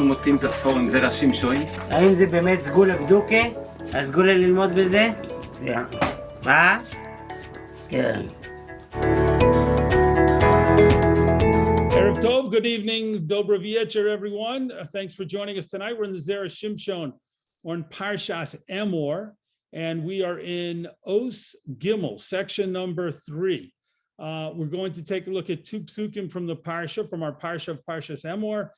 אנחנו מוצאים את הספור עם זרה שמשון. האם זה באמת סגולה בדוקה? הסגולה ללמוד בזה? מה? כן. Erev Tov, good evening, Dobro V'Yetcher, everyone. Thanks for joining us tonight. We're in the Zera Shimshon, or in Parsha Emor, and we are in Os Gimel, section number 3. We're going to take a look at 2 psukim from the Parsha, from our Parsha of Parsha Emor,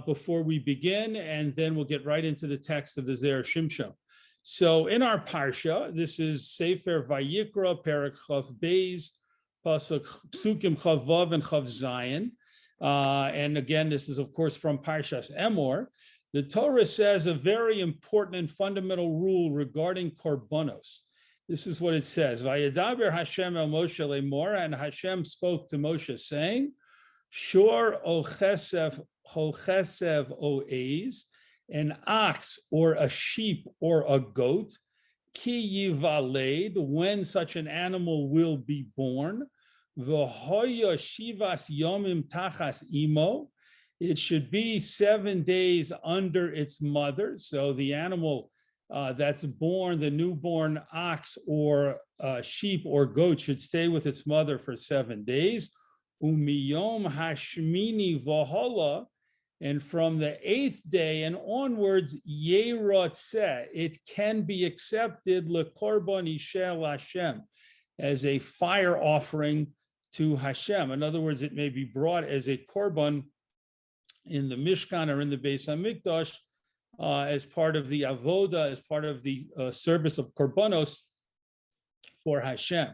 before we begin, and then we'll get right into the text of the Zera Shimshon. So in our Parsha, this is sefer Vayikra, Perek Chav Beis, Pasuk Psukim Chav Vav and Chav Zayin. And again, this is, of course, from Parsha Emor. The Torah says a very important and fundamental rule regarding korbanos. This is what it says: Vayadaber Hashem el Moshe lemor, and Hashem spoke to Moshe, saying, Shor o chesef ho chesev o eis, an ox or a sheep or a goat, ki yivaled, when such an animal will be born, v'hoya shivas yomim tachas imo, it should be 7 days under its mother. So the animal that's born, the newborn ox or sheep or goat, should stay with its mother for 7 days. Umiyom hashmini v'hola, and from the 8th day and onwards, yerotzeh, it can be accepted lekorban ishel Hashem, as a fire offering to Hashem. In other words, it may be brought as a korban in the Mishkan or in the Beis HaMikdash as part of the avoda, as part of the service of korbanos for Hashem.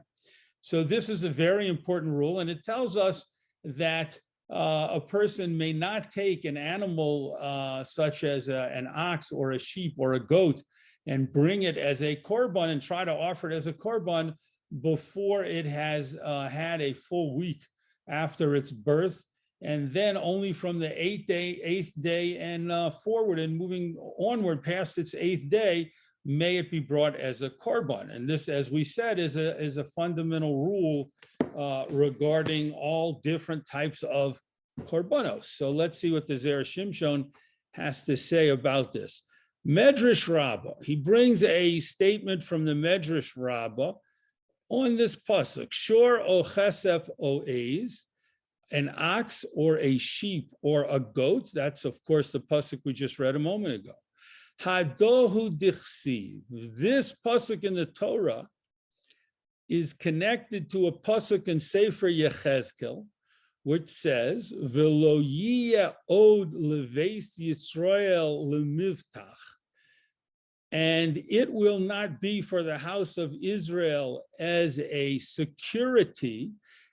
So this is a very important rule, and it tells us that a person may not take an animal such as an ox or a sheep or a goat and bring it as a korban and try to offer it as a korban before it has had a full week after its birth, and then only from the 8th day and forward and moving onward past its 8th day may it be brought as a korban. And this, as we said, is a fundamental rule regarding all different types of korbanos. So let's see what the Zera Shimshon has to say about this. Medrash Rabbah, he brings a statement from the Medrash Rabbah on this pasuk: Shor o chesef o eis, an ox or a sheep or a goat. That's, of course, the pasuk we just read a moment ago. Hadohu dichsiv. This pasuk in the Torah is connected to a pasuk in sefer Yechezkel, which says, "V'lo yiyeh od leveis Yisrael lemiftach," and it will not be for the house of Israel as a security.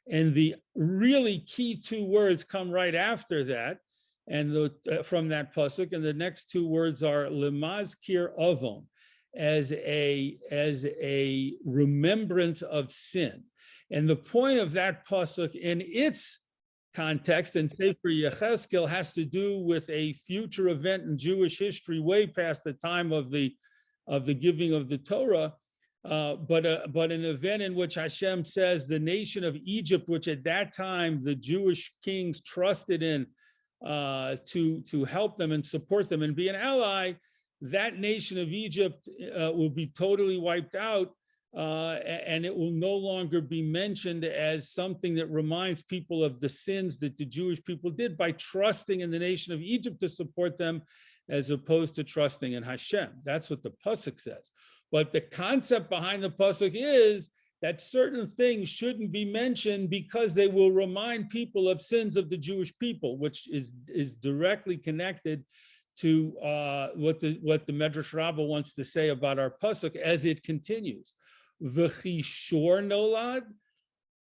And the really key 2 words come right after that, and from that pasuk, and the next 2 words are lemazkir avon, as a remembrance of sin. And the point of that pasuk in its context in Sefer Yechezkel has to do with a future event in Jewish history way past the time of the giving of the Torah, but an event in which Hashem says the nation of Egypt, which at that time the Jewish kings trusted in to help them and support them and be an ally, that nation of Egypt will be totally wiped out, and it will no longer be mentioned as something that reminds people of the sins that the Jewish people did by trusting in the nation of Egypt to support them, as opposed to trusting in Hashem. That's what the pasuk says. But the concept behind the pasuk is that certain things shouldn't be mentioned because they will remind people of sins of the Jewish people, which is directly connected to what the Medrash Rabbah wants to say about our pasuk as it continues. V'chi shor nolad,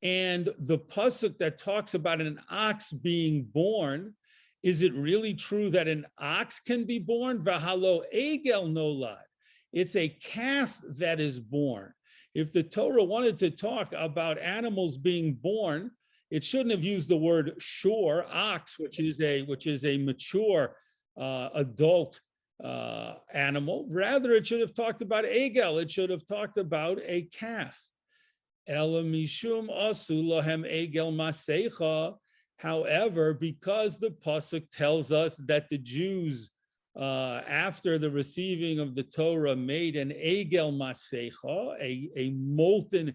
and the pasuk that talks about an ox being born, is it really true that an ox can be born? V'halo egel nolad. It's a calf that is born. If the Torah wanted to talk about animals being born, it shouldn't have used the word shor, ox, which is a mature adult animal. Rather, it should have talked about egel. It should have talked about a calf. Ela mishum asu lahem egel masecha, However, because the pasuk tells us that the Jews, after the receiving of the Torah, made an egel masecha, a molten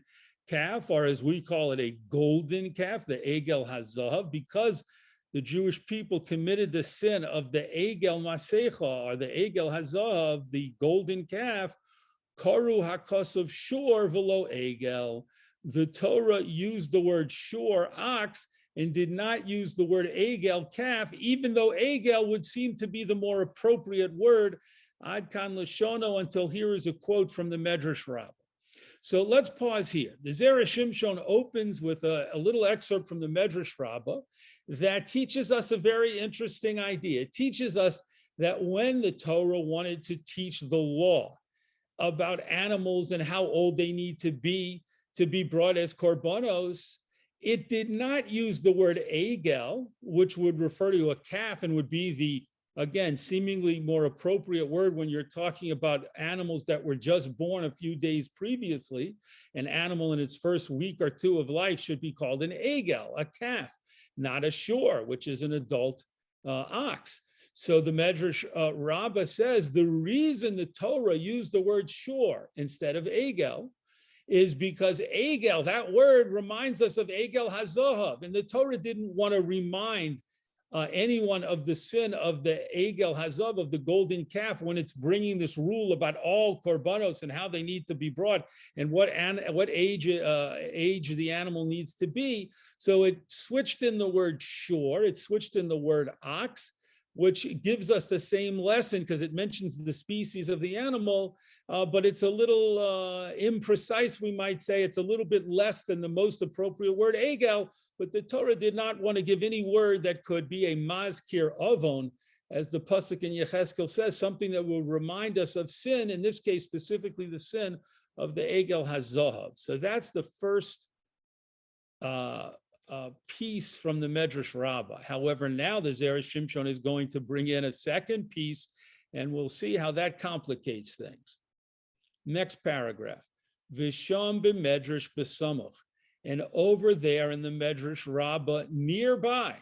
calf, or as we call it, a golden calf, the egel hazahav, because the Jewish people committed the sin of the egel masecha, or the egel hazahav, the golden calf, karu hakosov shor velo egel. The Torah used the word shor, ox, and did not use the word egel, calf, even though egel would seem to be the more appropriate word. Ad kan lashono, until here is a quote from the Medrash Rabbah. So let's pause here. The Zera Shimshon opens with a little excerpt from the Medrash Rabbah that teaches us a very interesting idea. It teaches us that when the Torah wanted to teach the law about animals and how old they need to be brought as korbanos, it did not use the word egel, which would refer to a calf and would be the, again, seemingly more appropriate word when you're talking about animals that were just born a few days previously. An animal in its first week or two of life should be called an egel, a calf, not a shor, which is an adult ox. So the Medrash Rabbah says the reason the Torah used the word shor instead of egel is because egel, that word reminds us of egel hazohav, and the Torah didn't want to remind anyone of the sin of the egel hazav, of the golden calf, when it's bringing this rule about all korbanos and how they need to be brought and what age the animal needs to be. So it switched in the word shor, it switched in the word ox, which gives us the same lesson because it mentions the species of the animal, but it's a little imprecise, we might say. It's a little bit less than the most appropriate word, egel, but the Torah did not want to give any word that could be a mazkir avon, as the pasuk in Yecheskel says, something that will remind us of sin, in this case specifically the sin of the egel hazahav. So that's the first piece from the Medrash Rabbah. However, now the Zera Shimshon is going to bring in a second piece, and we'll see how that complicates things. Next paragraph. Visham b'medrash b'samuch. And over there in the Medrash Rabbah, nearby,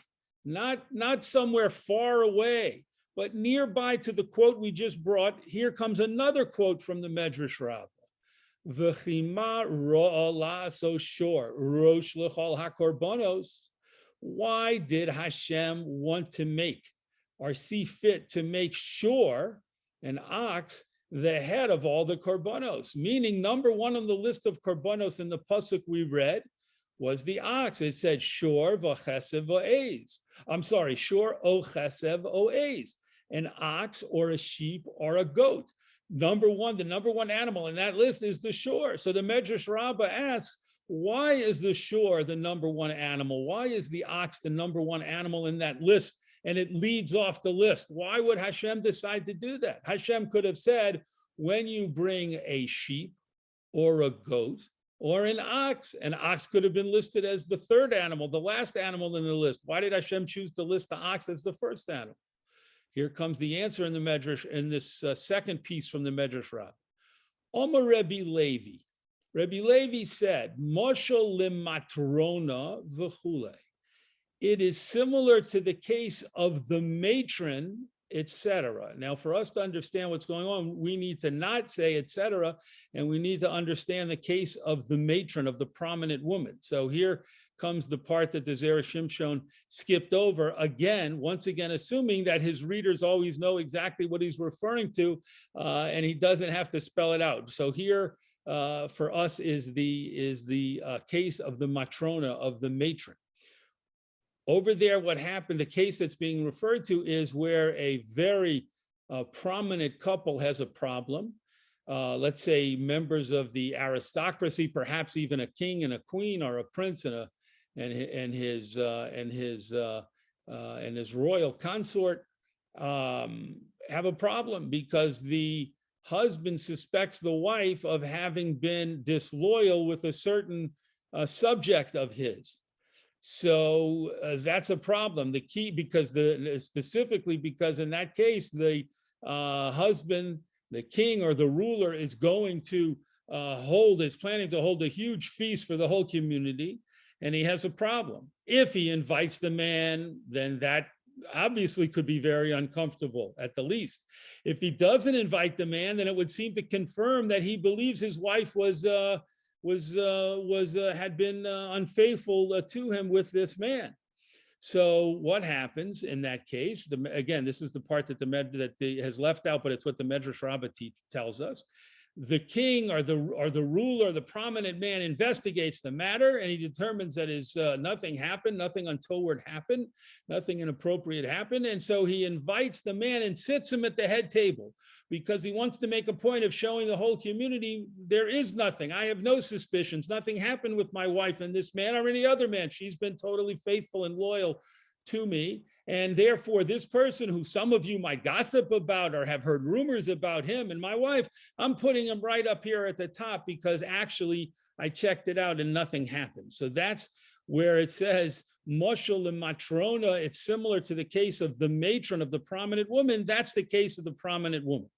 not somewhere far away, but nearby to the quote we just brought, here comes another quote from the Medrash Rabbah. V'chima ro'ala so shor rosh l'chol hakorbanos. Why did Hashem want to make or see fit to make shor, an ox, the head of all the korbanos? Meaning, number one on the list of korbanos in the pasuk we read was the ox. It said shor v'chesev v'ez. I'm sorry, shor o chesev o ez, an ox or a sheep or a goat. The number one animal in that list is the shor. So the Medrash Rabbah asks, why is the shor the number one animal? Why is the ox the number one animal in that list? And it leads off the list. Why would Hashem decide to do that? Hashem could have said, when you bring a sheep or a goat or an ox could have been listed as the third animal, the last animal in the list. Why did Hashem choose to list the ox as the first animal? Here comes the answer in the Medrash, in this second piece from the Medrash Rabbah. Omer Rabbi Levi. Rabbi Levi said, Moshel limatrona v'chule. It is similar to the case of the matron, etc. Now, for us to understand what's going on, we need to not say etc., and we need to understand the case of the matron, of the prominent woman. So here comes the part that the Zera Shimshon skipped over, once again, assuming that his readers always know exactly what he's referring to, and he doesn't have to spell it out. So here, for us, is the case of the matrona, of the matron. Over there, what happened, the case that's being referred to is where a very prominent couple has a problem. Let's say members of the aristocracy, perhaps even a king and a queen, or a prince and his royal consort, have a problem because the husband suspects the wife of having been disloyal with a certain subject of his. So that's a problem. The key, specifically because in that case, the husband, the king or the ruler, is going to planning to hold a huge feast for the whole community. and he has a problem. If he invites the man, then that obviously could be very uncomfortable at the least. If he doesn't invite the man, then it would seem to confirm that he believes his wife had been unfaithful to him with this man. So what happens in that case? Again, this is the part that has left out, but it's what the Medrash Rabbah tells us. The king or the ruler, the prominent man, investigates the matter, and he determines that nothing happened, nothing untoward happened, nothing inappropriate happened, and so he invites the man and sits him at the head table because he wants to make a point of showing the whole community there is nothing. I have no suspicions. Nothing happened with my wife and this man or any other man. She's been totally faithful and loyal to me. And therefore, this person who some of you might gossip about or have heard rumors about him and my wife, I'm putting him right up here at the top because actually I checked it out and nothing happened. So that's where it says, Moshel and Matrona, it's similar to the case of the matron of the prominent woman. That's the case of the prominent woman.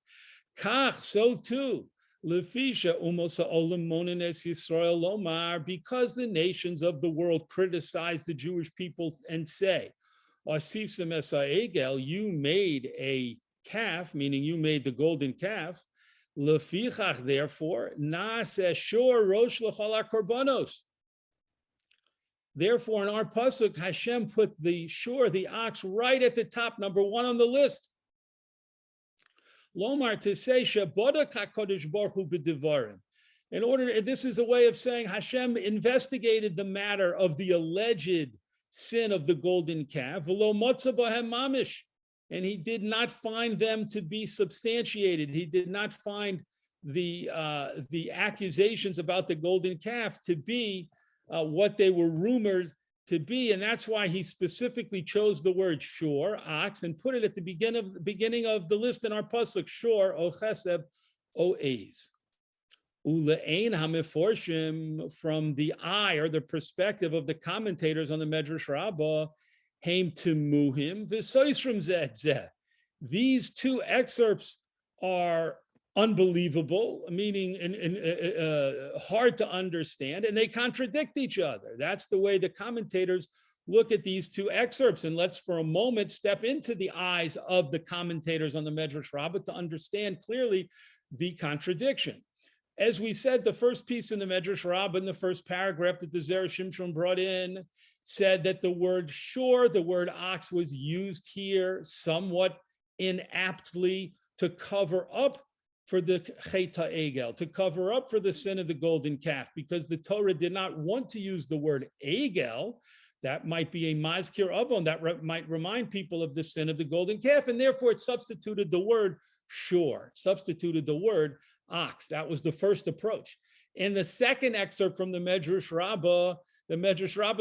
Kach, so too. Lefisha umosa olam monenes Yisrael lomar, because the nations of the world criticize the Jewish people and say, Asisem esa egel, you made a calf, meaning you made the golden calf. Lefichach, therefore, naaseh shor rosh l'chol korbanos. Therefore, in our pasuk, Hashem put the shor, the ox, right at the top, number one on the list. Lomar, to say Shabodak HaKadosh Baruch Hu b'divarim. In order, this is a way of saying Hashem investigated the matter of the alleged sin of the golden calf, v'lo motza b'hem mamish, and he did not find them to be substantiated. He did not find the accusations about the golden calf to be what they were rumored to be, and that's why he specifically chose the word shor, ox, and put it at the beginning of the list in our pasuk, shor, o chesed, o eis. Ule'ein hameforshim, from the eye or the perspective of the commentators on the Medrash Rabbah, heim temuhim v'soisrim zeh zeh. These two excerpts are unbelievable, meaning hard to understand, and they contradict each other. That's the way the commentators look at these two excerpts. And let's for a moment step into the eyes of the commentators on the Medrash Rabbah to understand clearly the contradiction. As we said, the first piece in the Medrash Rabbah, in the first paragraph that the Zera Shimshon brought in, said that the word shor, the word ox, was used here somewhat inaptly to cover up for the chet ha'egel, to cover up for the sin of the golden calf, because the Torah did not want to use the word egel. That might be a mazkir avon, that might remind people of the sin of the golden calf, and therefore it substituted the word shor, substituted the word ox. That was the first approach. In the second excerpt from the Medrash Rabbah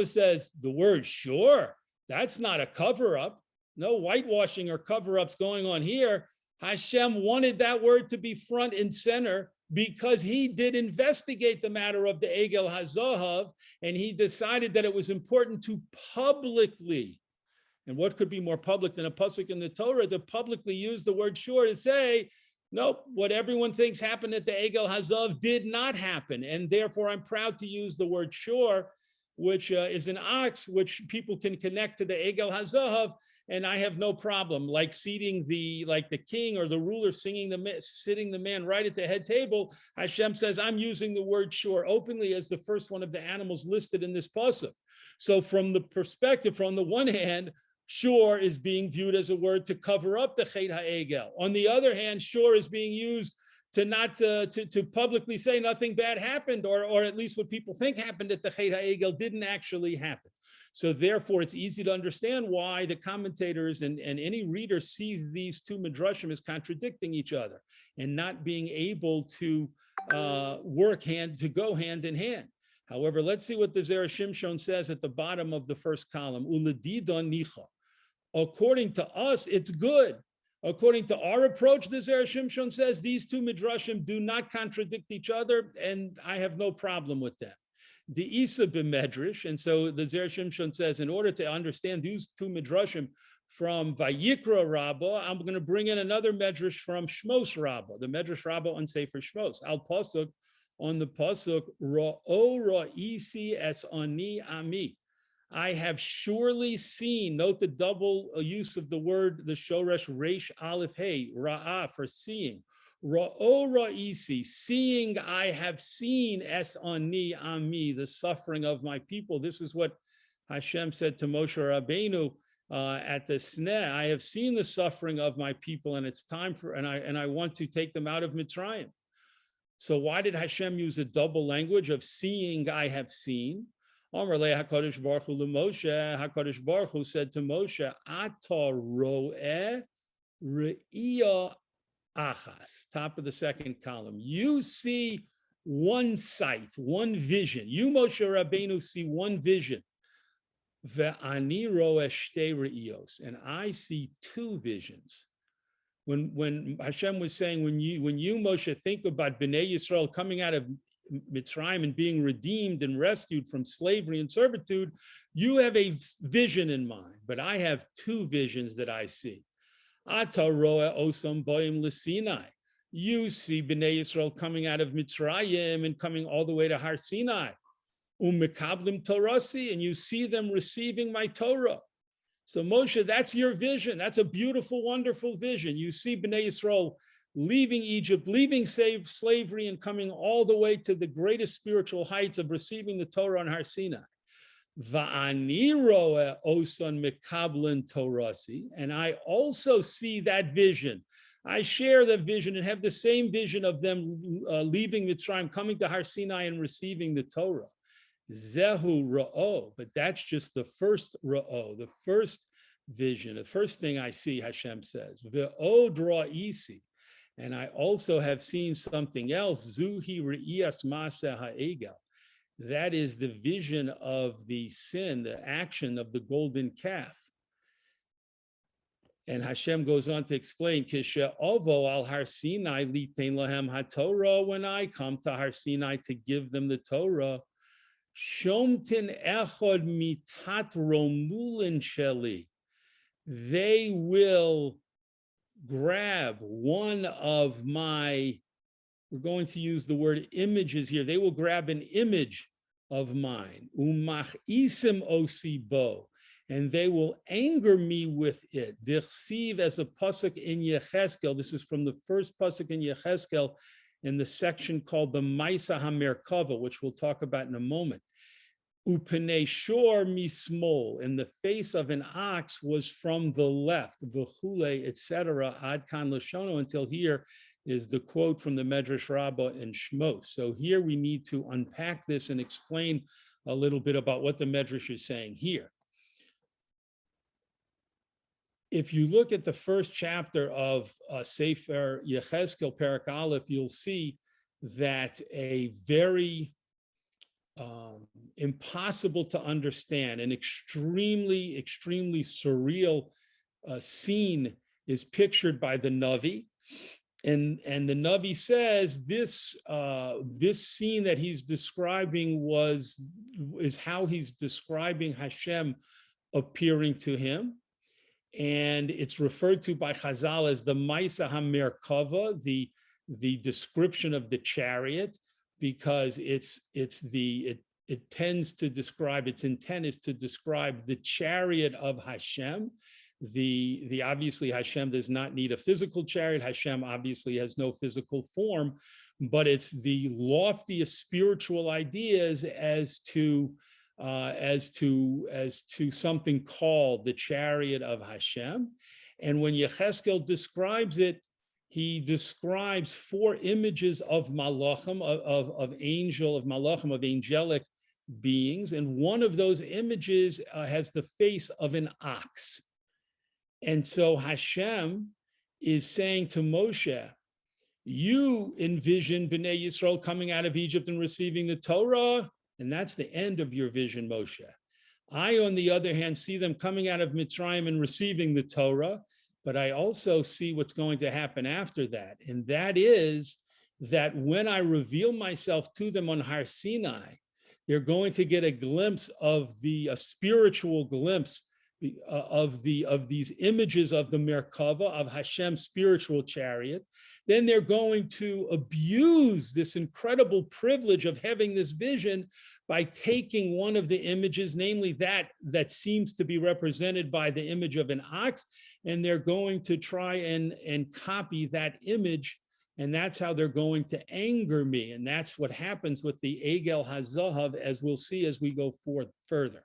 says the word shor, that's not a cover-up. No whitewashing or cover-ups going on here. Hashem wanted that word to be front and center because he did investigate the matter of the Egel HaZahav, and he decided that it was important to publicly, and what could be more public than a pasuk in the Torah, to publicly use the word shor to say, nope, what everyone thinks happened at the Egel HaZahav did not happen, and therefore I'm proud to use the word shor, which is an ox, which people can connect to the Egel HaZahav, and I have no problem, like the king or the ruler sitting the man right at the head table. Hashem says, I'm using the word shor openly as the first one of the animals listed in this pasuk. So from the perspective, from the one hand, shor is being viewed as a word to cover up the chet ha'egel. On the other hand, shor is being used to not to publicly say nothing bad happened, or at least what people think happened at the chet ha'egel didn't actually happen. So therefore, it's easy to understand why the commentators and any reader see these two midrashim as contradicting each other and not being able to go hand in hand. However, let's see what the Zera Shimshon says at the bottom of the first column. Uledidon nicha. According to us, it's good. According to our approach, the Zera Shimshon says these two midrashim do not contradict each other, and I have no problem with them. The Isa b'medrash, and so the Zera Shimshon says, in order to understand these two midrashim from Vayikra Rabbah, I'm going to bring in another medrash from Shmos Rabbah, the Medrash Rabbah on Sefer Shmos, Al Pasuk on the pasuk, Ra'o ra'isi es ani ami. I have surely seen, note the double use of the word, the shoresh resh aleph hey, ra'ah, for seeing. Ra'o ra'isi, seeing I have seen es ani ami, the suffering of my people. This is what Hashem said to Moshe Rabbeinu at the Sneh. I have seen the suffering of my people, and it's time for, and I want to take them out of Mitzrayim. So why did Hashem use a double language of seeing I have seen? HaKadosh Baruch Hu LeMoshe, HaKadosh Baruch Hu said to Moshe, Ata ro'eh re'iyah achas, top of the second column. You see one sight, one vision. You, Moshe Rabbeinu, see one vision. Ve'ani ro'eh shtei re'iyos, and I see two visions. When Hashem was saying, when you Moshe think about Bnei Yisrael coming out of Mitzrayim and being redeemed and rescued from slavery and servitude, you have a vision in mind, but I have two visions that I see. Ata ro'eh osam boim l'Sinai. You see Bnei Yisrael coming out of Mitzrayim and coming all the way to Har Sinai. Umekablim Torasi, and you see them receiving my Torah. So Moshe, that's your vision. That's a beautiful, wonderful vision. You see Bnei Yisrael leaving Egypt, leaving slavery, and coming all the way to the greatest spiritual heights of receiving the Torah on Har Sinai. Va'ani ro'eh osan mekablin torasi, and I also see that vision. I share that vision and have the same vision of them leaving Mitzrayim, coming to Har Sinai and receiving the Torah. Zehu ra'o, but that's just the first ra'o, the first vision, the first thing I see, Hashem says. Ve'od ra'isi, and I also have seen something else. Zuhi re'iyas maseh ha'egel. That is the vision of the sin, the action of the golden calf. And Hashem goes on to explain, Kishe ovo al Har Sinai litein lahem haTorah, when I come to Har Sinai to give them the Torah, Shomtin echod mitat romulin sheli, they will grab one of my, we're going to use the word images here, they will grab an image of mine, umach isim osibo, and they will anger me with it. Dichsiv, as a pasuk in Yecheskel, this is from the first pasuk in Yecheskel, in the section called the Maisa HaMerkava, which we'll talk about in a moment. Upenei shor mismol, and the face of an ox was from the left, v'chule, etc. Ad kan lashono, until here is the quote from the Medrash Rabbah in Shmos. So here we need to unpack this and explain a little bit about what the Medrash is saying here. If you look at the first chapter of Sefer Yecheskel, Perek Aleph, you'll see that a very impossible to understand and extremely, extremely surreal scene is pictured by the Navi. And the Navi says this scene that he's describing is how he's describing Hashem appearing to him. And it's referred to by Chazal as the Maisa HaMerkava, the description of the chariot, because it tends to describe, its intent is to describe the chariot of Hashem. The obviously Hashem does not need a physical chariot. Hashem obviously has no physical form, but it's the loftiest spiritual ideas as to something called the chariot of Hashem. And when Yecheskel describes it, he describes four images of malachim, of malachim, of angelic beings. And one of those images has the face of an ox. And so Hashem is saying to Moshe, you envision Bnei Yisrael coming out of Egypt and receiving the Torah, and that's the end of your vision, Moshe. I, on the other hand, see them coming out of Mitzrayim and receiving the Torah, but I also see what's going to happen after that. And that is that when I reveal myself to them on Har Sinai, they're going to get a glimpse of a spiritual glimpse of these images of the Merkava, of Hashem's spiritual chariot, then they're going to abuse this incredible privilege of having this vision by taking one of the images, namely that seems to be represented by the image of an ox, and they're going to try and copy that image, and that's how they're going to anger me. And that's what happens with the Egel HaZahav, as we'll see as we go forth further.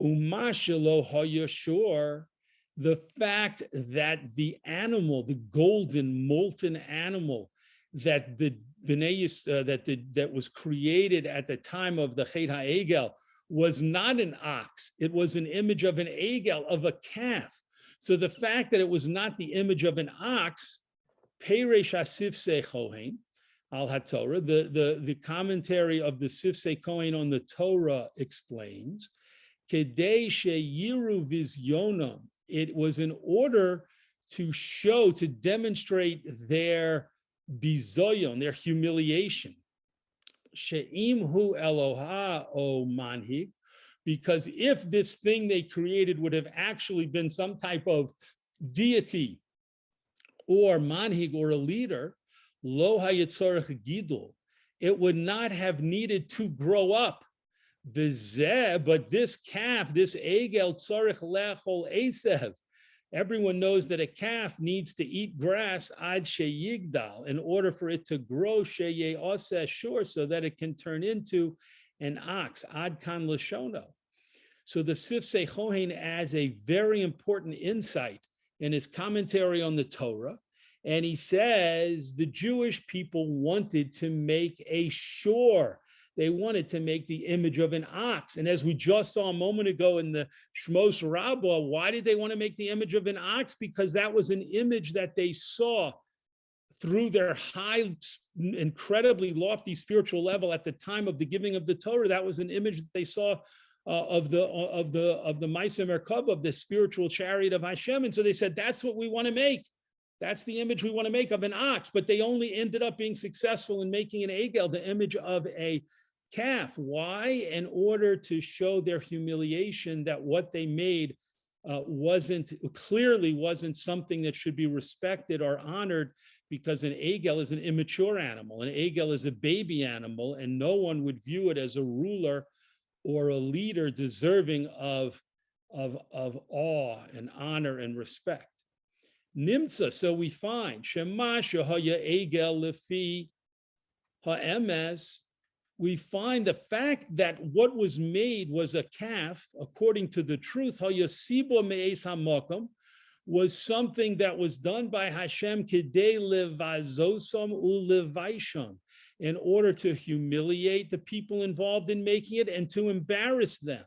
Umashalo hayashur, the fact that the animal, the golden molten animal that the that was created at the time of the Chet HaEgel was not an ox, it was an image of an egel, of a calf. So the fact that it was not the image of an ox, Peresh HaSifsei Kohen al HaTorah, the commentary of the Sifsei Kohen on the Torah explains, Kedei sheyiru vizyonam, it was in order to show, to demonstrate their bizoyon, their humiliation. She'im hu Eloha o manhig, because if this thing they created would have actually been some type of deity or manhig or a leader, lo hayitzorach gidul, it would not have needed to grow up. But this calf, this egel tzorich lechol esev, everyone knows that a calf needs to eat grass ad sheyigdal in order for it to grow sheye oseh shur, so that it can turn into an ox, ad kan lashono. So the Sifsei Kohen adds a very important insight in his commentary on the Torah, and he says the Jewish people wanted to make a shur. They wanted to make the image of an ox. And as we just saw a moment ago in the Shmos Rabbah, why did they want to make the image of an ox? Because that was an image that they saw through their high, incredibly lofty spiritual level at the time of the giving of the Torah. That was an image that they saw of the Ma'aseh Merkava, of the spiritual chariot of Hashem. And so they said, that's what we want to make. That's the image we want to make of an ox. But they only ended up being successful in making an egel, the image of a calf. Why? In order to show their humiliation that what they made clearly wasn't something that should be respected or honored, because an egel is an immature animal. An egel is a baby animal, and no one would view it as a ruler or a leader deserving of awe and honor and respect. Nimtza, so we find Shema Shahaya Egel Lefi Ha'emes. We find the fact that what was made was a calf, according to the truth, Hayasibo Me'es HaMokom, was something that was done by Hashem Kedei Levazosam Ulevaisham, in order to humiliate the people involved in making it and to embarrass them.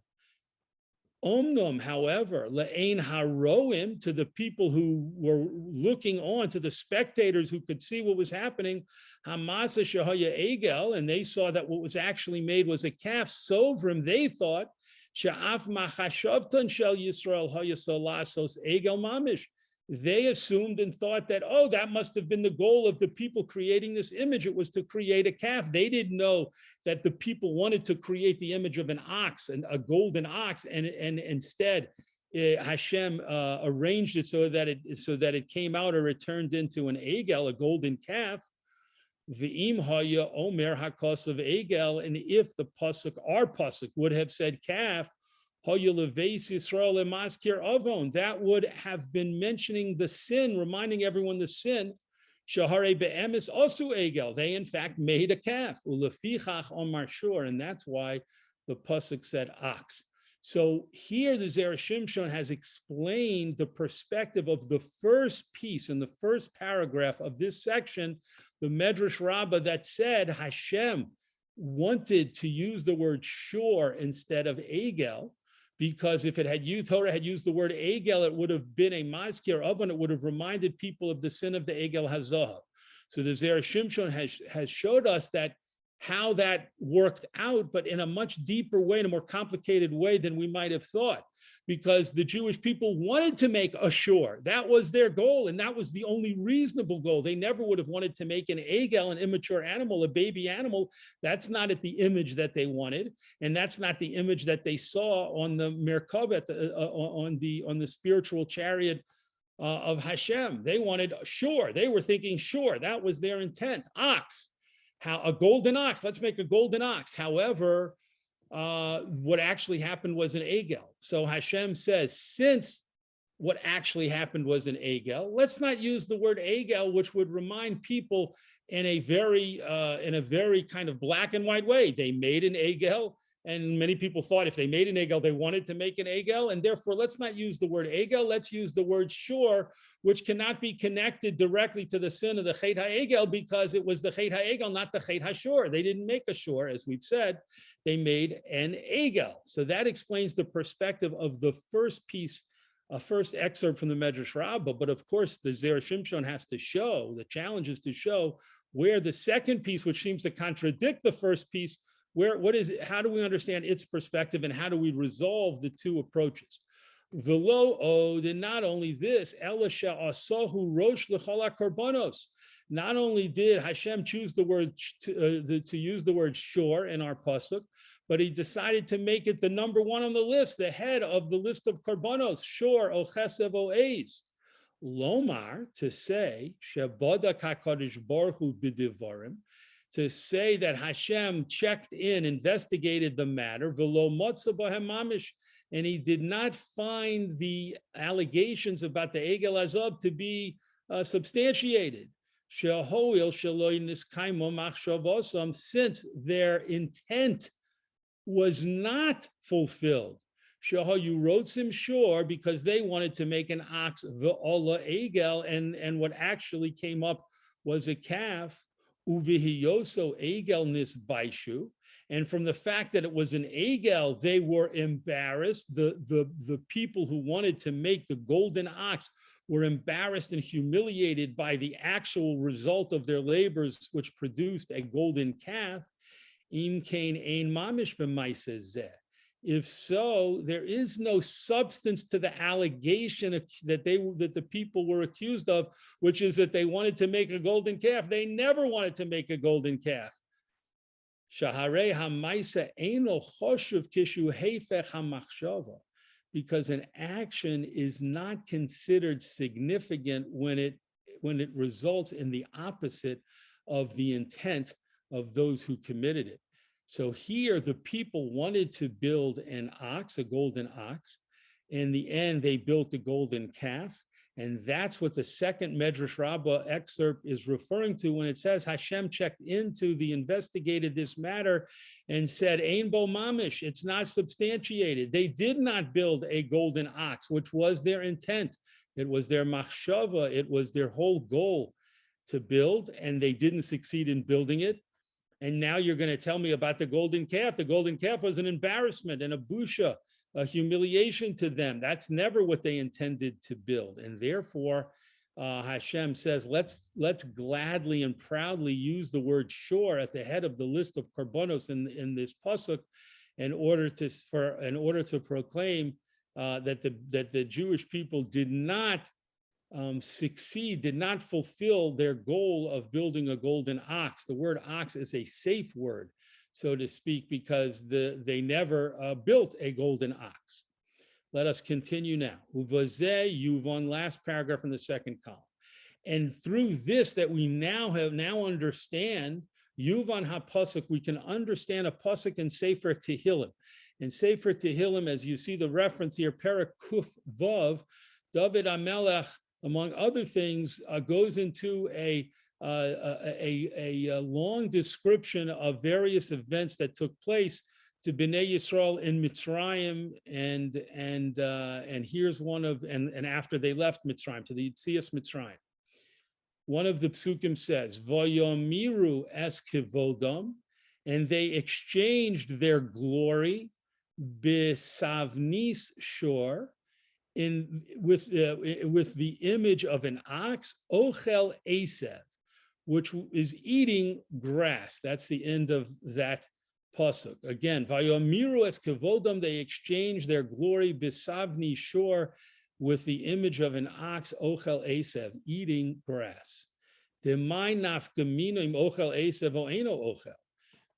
Omnom, however, le'ein haroim, to the people who were looking on, to the spectators who could see what was happening, hamasa shahaya egel, and they saw that what was actually made was a calf. Sovrim, they thought, sha'af machashavtan shel Yisrael hayasolasos egel mamish. They assumed and thought that, oh, that must have been the goal of the people creating this image. It was to create a calf. They didn't know that the people wanted to create the image of an ox, and a golden ox, and instead Hashem arranged it so that it came out, or it turned into an egel, a golden calf. V'im haya omer hakos of egel, and if the pasuk, our pasuk, would have said calf, that would have been mentioning the sin, reminding everyone the sin. Shahare be'emes osu egel, they in fact made a calf. Ulefichach omar shur, and that's why the pasuk said ox. So here the Zera Shimshon has explained the perspective of the first piece in the first paragraph of this section, the Medrash Rabbah, that said Hashem wanted to use the word shur instead of egel, because if Torah had used the word egel, it would have been a mazkir oven. It would have reminded people of the sin of the egel hazahav. So the Zera Shimshon has showed us that how that worked out, but in a much deeper way, in a more complicated way than we might have thought, because the Jewish people wanted to make a shiur. That was their goal, and that was the only reasonable goal. They never would have wanted to make an egel, an immature animal, a baby animal. That's not at the image that they wanted, and that's not the image that they saw on the Merkava, on the spiritual chariot of Hashem. They wanted shiur. They were thinking shiur. That was their intent. Ox. A golden ox, let's make a golden ox. However, what actually happened was an egel. So Hashem says, since what actually happened was an egel, let's not use the word egel, which would remind people in a very kind of black and white way. They made an egel, and many people thought if they made an egel, they wanted to make an egel, and therefore let's not use the word egel, let's use the word shiur, which cannot be connected directly to the sin of the Chet HaEgel, because it was the Chet HaEgel, not the Chet HaShur. They didn't make a shiur, as we've said, they made an egel. So that explains the perspective of the first piece, first excerpt from the Medrash Rabbah. But of course, the Zera Shimshon has to show, the challenge is to show where the second piece, which seems to contradict the first piece, what is it, how do we understand its perspective, and how do we resolve the two approaches? V'lo od, and not only this, Elisha asahu rosh l'chol korbanos. Not only did Hashem choose the word to use the word shiur in our pasuk, but he decided to make it the number one on the list, the head of the list of korbanos. Shiur o chesev o eis. Lomar, to say shebodak hakadosh baruch hu b'divarim, to say that Hashem checked in, investigated the matter, v'lo motza b'hem mamish, and he did not find the allegations about the Egel Azov to be substantiated. Since their intent was not fulfilled. Shiur, because they wanted to make an ox, v'ola Egel, and what actually came up was a calf, uvihiyoso Egel nisbaishu. And from the fact that it was an egel, they were embarrassed. The people who wanted to make the golden ox were embarrassed and humiliated by the actual result of their labors, which produced a golden calf. Im kain ein mamish b'maaseh zeh. If so, there is no substance to the allegation that the people were accused of, which is that they wanted to make a golden calf. They never wanted to make a golden calf. Shaharei hamaisa eino choshuv kishu heifech hamachshava, because an action is not considered significant when it results in the opposite of the intent of those who committed it. So here, the people wanted to build an ox, a golden ox. In the end, they built a golden calf. And that's what the second Medrash Rabbah excerpt is referring to when it says Hashem checked into investigated this matter and said, Ein bo mamish, it's not substantiated. They did not build a golden ox, which was their intent. It was their machshava, it was their whole goal to build, and they didn't succeed in building it. And now you're going to tell me about the golden calf. The golden calf was an embarrassment and a busha, a humiliation to them. That's never what they intended to build. And therefore, Hashem says, let's gladly and proudly use the word shiur at the head of the list of korbanos in this pasuk, in order to proclaim that the Jewish people did not succeed, did not fulfill their goal of building a golden ox. The word ox is a safe word, so to speak, because they never built a golden ox. Let us continue now. Uvazeh yuvon, last paragraph in the second column. And through this that we now understand, yuvon ha-pasuk, we can understand a pasuk in Sefer Tehillim. In Sefer Tehillim, as you see the reference here, Perek Kuf Vav, David HaMelech, among other things, goes into a long description of various events that took place to Bnei Yisrael in Mitzrayim, and here's one of and after they left Mitzrayim, to the Yetzias Mitzrayim. One of the psukim says, "Vayomiru es kivodam," and they exchanged their glory besavnis shor, with the image of an ox, ochel esev, which is eating grass. That's the end of that pasuk. Again, Vayomiru es kevodam, they exchange their glory bisavni shore with the image of an ox, ochel esev, eating grass. Demai nafkamino im ochel esev o eno ochel.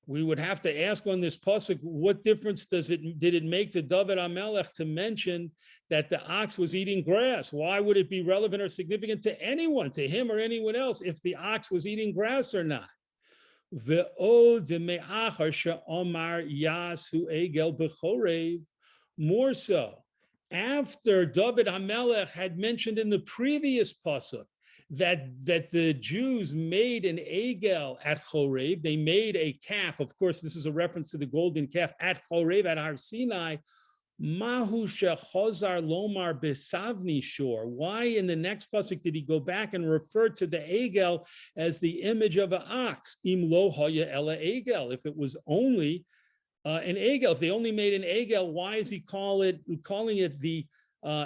We would have to ask on this pasuk, what difference did it make to David HaMelech to mention that the ox was eating grass? Why would it be relevant or significant to anyone, to him or anyone else, if the ox was eating grass or not? More so, after David HaMelech had mentioned in the previous pasuk that the Jews made an egel at Chorev, they made a calf. Of course, this is a reference to the golden calf at Chorev, at Har Sinai. Mahu shechozar lomar besavni shor. Why in the next pasuk did he go back and refer to the egel as the image of an ox? Im lo haya ela egel. If it was only an egel, if they only made an egel, why is he calling it the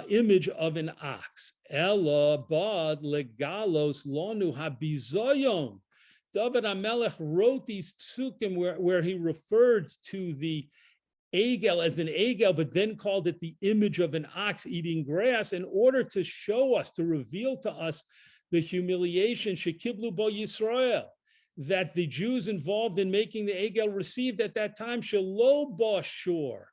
image of an ox? Ella bad legalos lonu habizoyon. David HaMelech wrote these psukim where he referred to the egel as an egel, but then called it the image of an ox eating grass, in order to show us, to reveal to us the humiliation shekiblu bo Yisrael, that the Jews involved in making the egel received at that time. Shelo ba shor.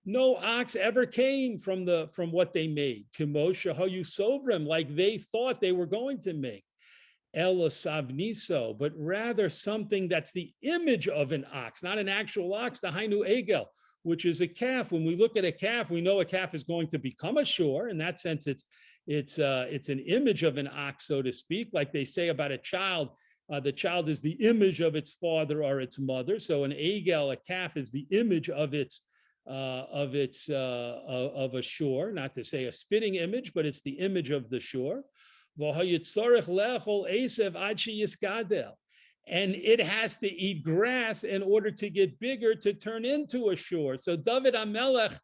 No ox ever came from what they made. Kimosha hayu sovrim, like they thought they were going to make. Ela savniso, but rather something that's the image of an ox, not an actual ox, the hainu egel, which is a calf. When we look at a calf, we know a calf is going to become a shor. In that sense, it's an image of an ox, so to speak. Like they say about a child, the child is the image of its father or its mother. So an egel, a calf, is the image of a shor. Not to say a spitting image, but it's the image of the shor. And it has to eat grass in order to get bigger, to turn into a shor. So David HaMelech,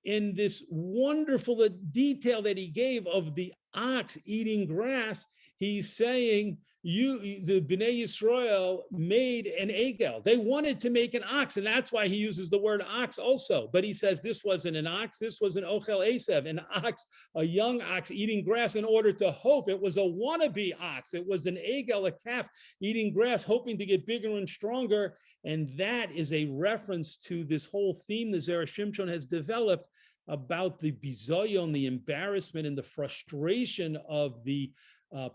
in this wonderful detail that he gave of the ox eating grass, he's saying, the Bnei Yisrael made an egel. They wanted to make an ox, and that's why he uses the word ox also. But he says this wasn't an ox, this was an ochel esev, an ox, a young ox eating grass in order to hope. It was a wannabe ox. It was an egel, a calf eating grass, hoping to get bigger and stronger. And that is a reference to this whole theme the Zera Shimshon has developed about the bizoyon, the embarrassment and the frustration of the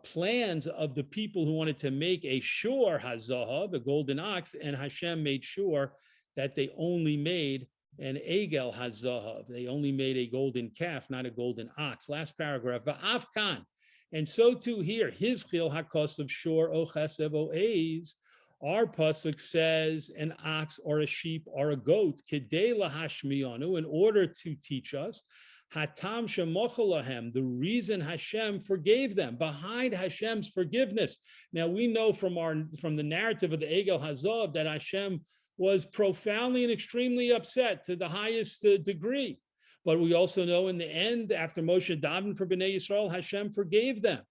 plans of the people who wanted to make a shor hazahav, the golden ox, and Hashem made sure that they only made an egel hazahav. They only made a golden calf, not a golden ox. Last paragraph, va'af kan. And so too here, his chil hakos of shor o chesev o eiz. Our pasuk says an ox or a sheep or a goat, kedei lahashmiyanu, in order to teach us. Hatam shemochalaham, the reason Hashem forgave them, behind Hashem's forgiveness. Now we know from the narrative of the Egel Hazav that Hashem was profoundly and extremely upset to the highest degree. But we also know in the end, after Moshe davened for Bnei Yisrael, Hashem forgave them.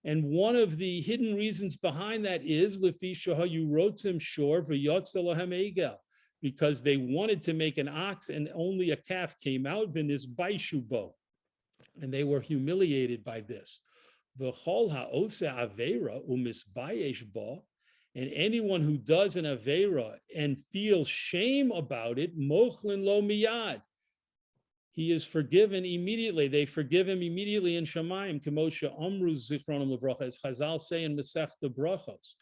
And one of the hidden reasons behind that is lefi shahayu rotzim shor v'yotza lahem egel, because they wanted to make an ox and only a calf came out, v'nis baishubo, and they were humiliated by this. V'chol ha'ose avera u'misbayesh bo, and anyone who does an avera and feels shame about it, mochlin lo miyad, he is forgiven immediately. They forgive him immediately in Shemayim. Kemosha Amru Zichronim Levracha, as Chazal say in Masechta Brachos.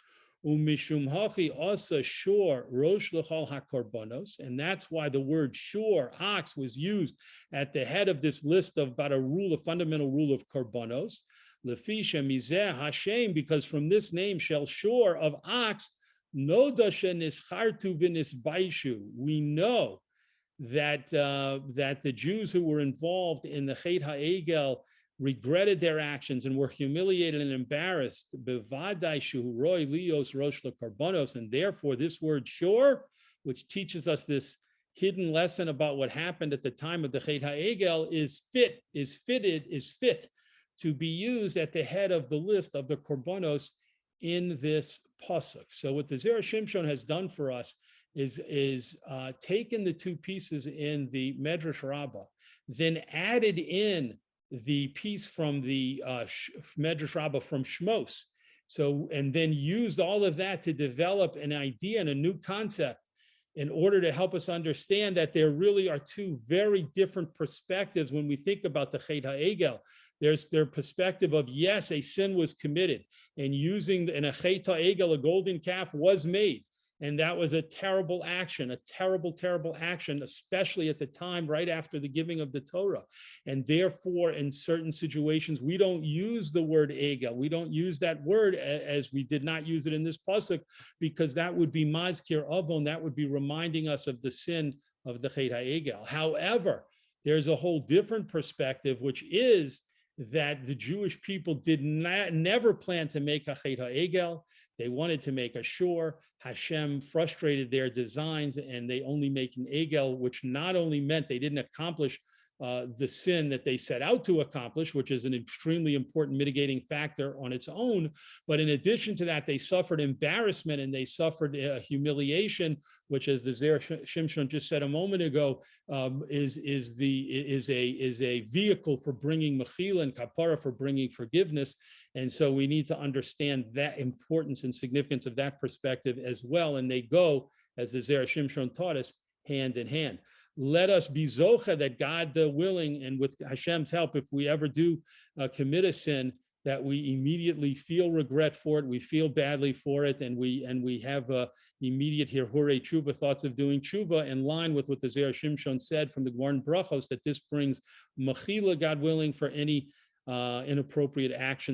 Umishum hachi asa shor rosh lechal hakorbanos, and that's why the word shor, ox, was used at the head of this list of about a fundamental rule of korbanos. Lefisha mizeh Hashem, because from this name shel shor of ox, no dashen nischartu v'nisbaishu. We know that the Jews who were involved in the Chet HaEgel regretted their actions and were humiliated and embarrassed. Bevadai shuhu roi lios rosh lekarbonos, and therefore this word shor, which teaches us this hidden lesson about what happened at the time of the Chet HaEgel, is fit to be used at the head of the list of the korbanos in this pasuk. So what the Zera Shimshon has done for us is taken the two pieces in the Medrash Rabbah, then added in the piece from the Medrash Rabbah from Shmos. So, and then used all of that to develop an idea and a new concept in order to help us understand that there really are two very different perspectives when we think about the Chet HaEgel. There's their perspective of, yes, a sin was committed, and using in a Chet HaEgel, a golden calf was made. And that was a terrible action, a terrible, terrible action, especially at the time right after the giving of the Torah. And therefore, in certain situations, we don't use the word egel. We don't use that word as we did not use it in this pasuk, because that would be mazkir avon. That would be reminding us of the sin of the Chet HaEgel. However, there's a whole different perspective, which is that the Jewish people did never plan to make a Chet HaEgel. They wanted to make a shiur. Hashem frustrated their designs, and they only make an egel, which not only meant they didn't accomplish the sin that they set out to accomplish, which is an extremely important mitigating factor on its own, but in addition to that, they suffered embarrassment and they suffered humiliation, which, as the Zera Shimshon just said a moment ago, is a vehicle for bringing mechila and kapara, for bringing forgiveness. And so we need to understand that importance and significance of that perspective as well. And they go, as the Zera Shimshon taught us, hand in hand. Let us be zocha that God willing, and with Hashem's help, if we ever do commit a sin, that we immediately feel regret for it, we feel badly for it, and we have immediate hirhure tshuva, thoughts of doing tshuva, in line with what the Zera Shimshon said from the Gemara in Brachos, that this brings mechila, God willing, for any inappropriate action